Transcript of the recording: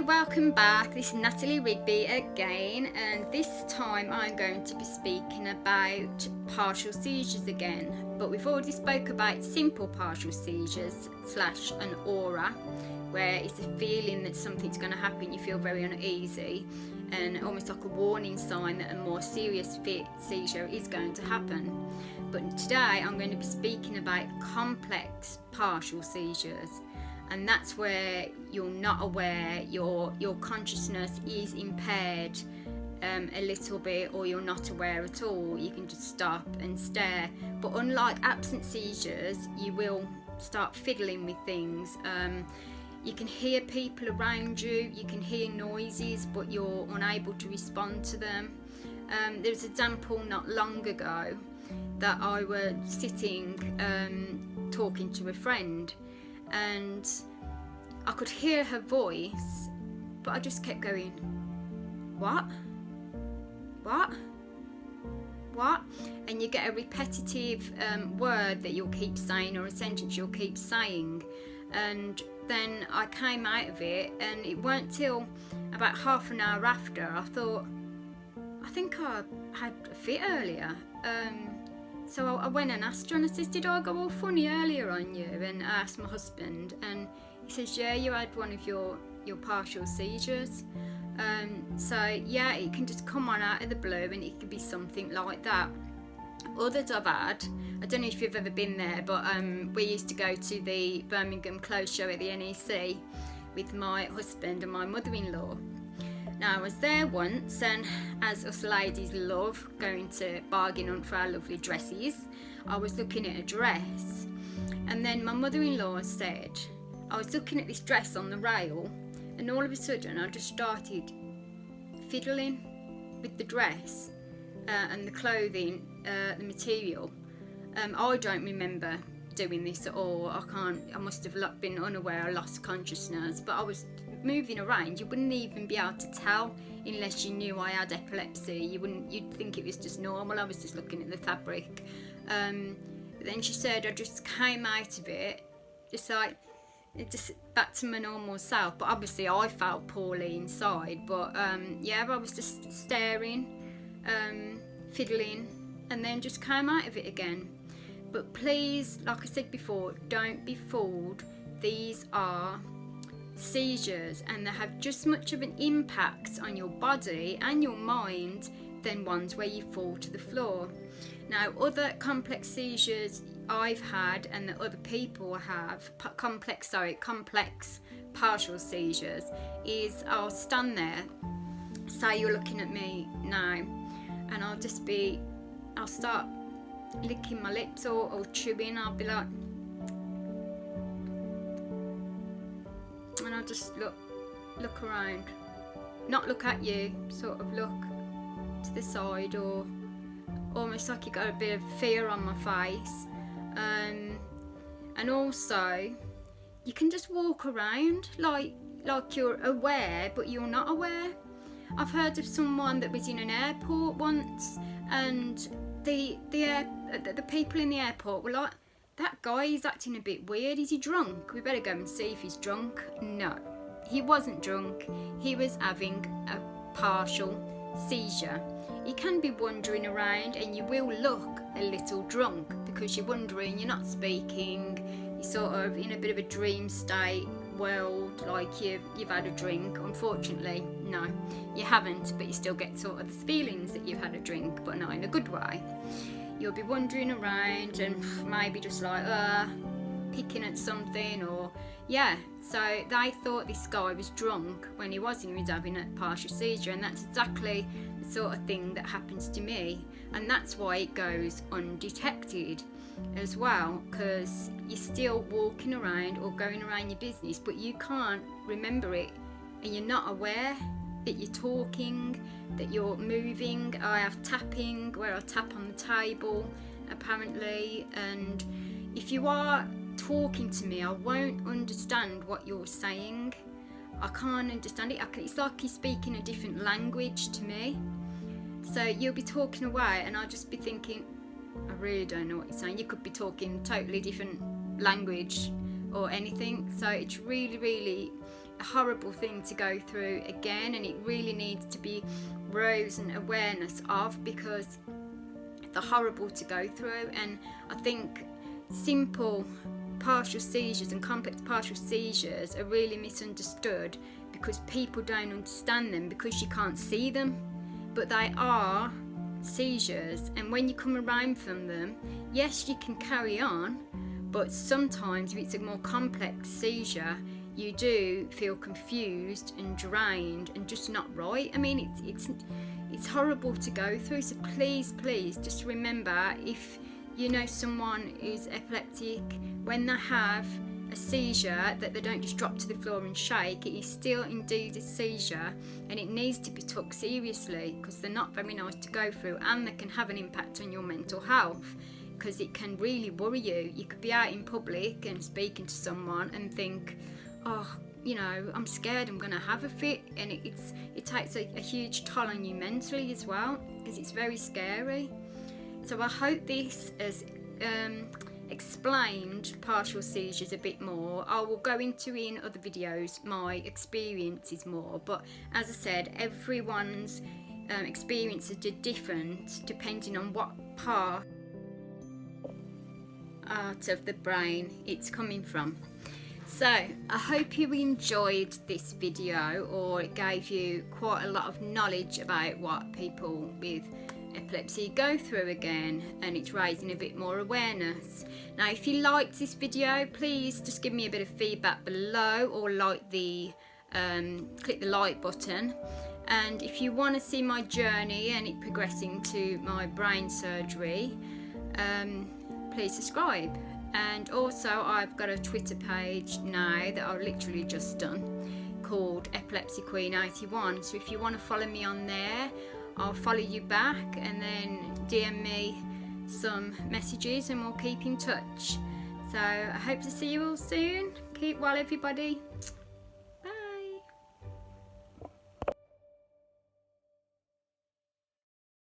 Hi, welcome back. This is Natalie Rigby again, and this time I'm going to be speaking about partial seizures again. But we've already spoke about simple partial seizures / an aura, where it's a feeling that something's going to happen, you feel very uneasy, and almost like a warning sign that a more serious seizure is going to happen. But today I'm going to be speaking about complex partial seizures. And that's where you're not aware, your consciousness is impaired a little bit, or you're not aware at all. You can just stop and stare. But unlike absent seizures, you will start fiddling with things. You can hear people around you, you can hear noises, but you're unable to respond to them. There was an example not long ago that I was sitting talking to a friend, and I could hear her voice, but I just kept going, what? And you get a repetitive word that you'll keep saying, or a sentence you'll keep saying. And then I came out of it, and it weren't till about half an hour after I thought, I think I had a fit earlier. So I went and asked her, and I said, did I go all funny earlier on you? And I asked my husband, and he says, yeah, you had one of your partial seizures. So yeah, it can just come on out of the blue, and it could be something like that. Others I've had, I don't know if you've ever been there, but we used to go to the Birmingham Clothes Show at the NEC with my husband and my mother-in-law. Now, I was there once, and as us ladies love going to bargain hunt for our lovely dresses, I was looking at a dress, and then my mother-in-law said, I was looking at this dress on the rail, and all of a sudden I just started fiddling with the dress and the clothing, the material. I don't remember doing this at all. I must have been unaware, I lost consciousness, but I was moving around. You wouldn't even be able to tell unless you knew I had epilepsy. You'd think it was just normal. I was just looking at the fabric. Then she said I just came out of it, just back to my normal self. But obviously I felt poorly inside. But yeah, I was just staring, fiddling, and then just came out of it again. But please, like I said before, don't be fooled. These are seizures, and they have just as much of an impact on your body and your mind than ones where you fall to the floor. Now, other complex seizures I've had, and that other people have, complex partial seizures, is I'll stand there, say you're looking at me now, and I'll start licking my lips or chewing. I'll be like, and I'll just look around, not look at you, sort of look to the side, or almost like you got a bit of fear on my face. And also you can just walk around like you're aware, but you're not aware. I've heard of someone that was in an airport once, and the people in the airport were like, that guy is acting a bit weird. Is he drunk? We better go and see if he's drunk. No, he wasn't drunk. He was having a partial seizure. You can be wandering around, and you will look a little drunk because you're wandering, you're not speaking, you're sort of in a bit of a dream state world, like you've had a drink. Unfortunately, no, you haven't, but you still get sort of the feelings that you've had a drink, but not in a good way. You'll be wandering around and maybe just like picking at something, or yeah. So they thought this guy was drunk when he was having a partial seizure, and that's exactly the sort of thing that happens to me, and that's why it goes undetected as well, because you're still walking around or going around your business, but you can't remember it, and you're not aware that you're talking, that you're moving. I have tapping, where I tap on the table apparently, and if you are talking to me, I won't understand what you're saying. I can't understand it. It's like you're speaking a different language to me. So you'll be talking away, and I'll just be thinking, I really don't know what you're saying. You could be talking totally different language or anything. So it's really, really a horrible thing to go through again, and it really needs to be raised awareness of, because they're horrible to go through. And I think simple partial seizures and complex partial seizures are really misunderstood because people don't understand them because you can't see them, but they are seizures. And when you come around from them, yes, you can carry on, but sometimes if it's a more complex seizure, you do feel confused and drained and just not right. I mean, it's horrible to go through. So please just remember, if you know someone who's epileptic, when they have a seizure, that they don't just drop to the floor and shake. It is still indeed a seizure, and it needs to be took seriously, because they're not very nice to go through, and they can have an impact on your mental health, because it can really worry you. You could be out in public and speaking to someone and think, oh, you know, I'm scared I'm going to have a fit, and it takes a huge toll on you mentally as well, because it's very scary. So I hope this has explained partial seizures a bit more. I will go into in other videos my experiences more, but as I said, everyone's experiences are different depending on what part of the brain it's coming from. So I hope you enjoyed this video, or it gave you quite a lot of knowledge about what people with epilepsy go through again, and it's raising a bit more awareness. Now, if you liked this video, please just give me a bit of feedback below, or like the click the like button. And if you want to see my journey and it progressing to my brain surgery, please subscribe. And also, I've got a Twitter page now that I've literally just done, called Epilepsy Queen 81. So if you want to follow me on there, I'll follow you back, and then DM me some messages and we'll keep in touch. So I hope to see you all soon. Keep well, everybody.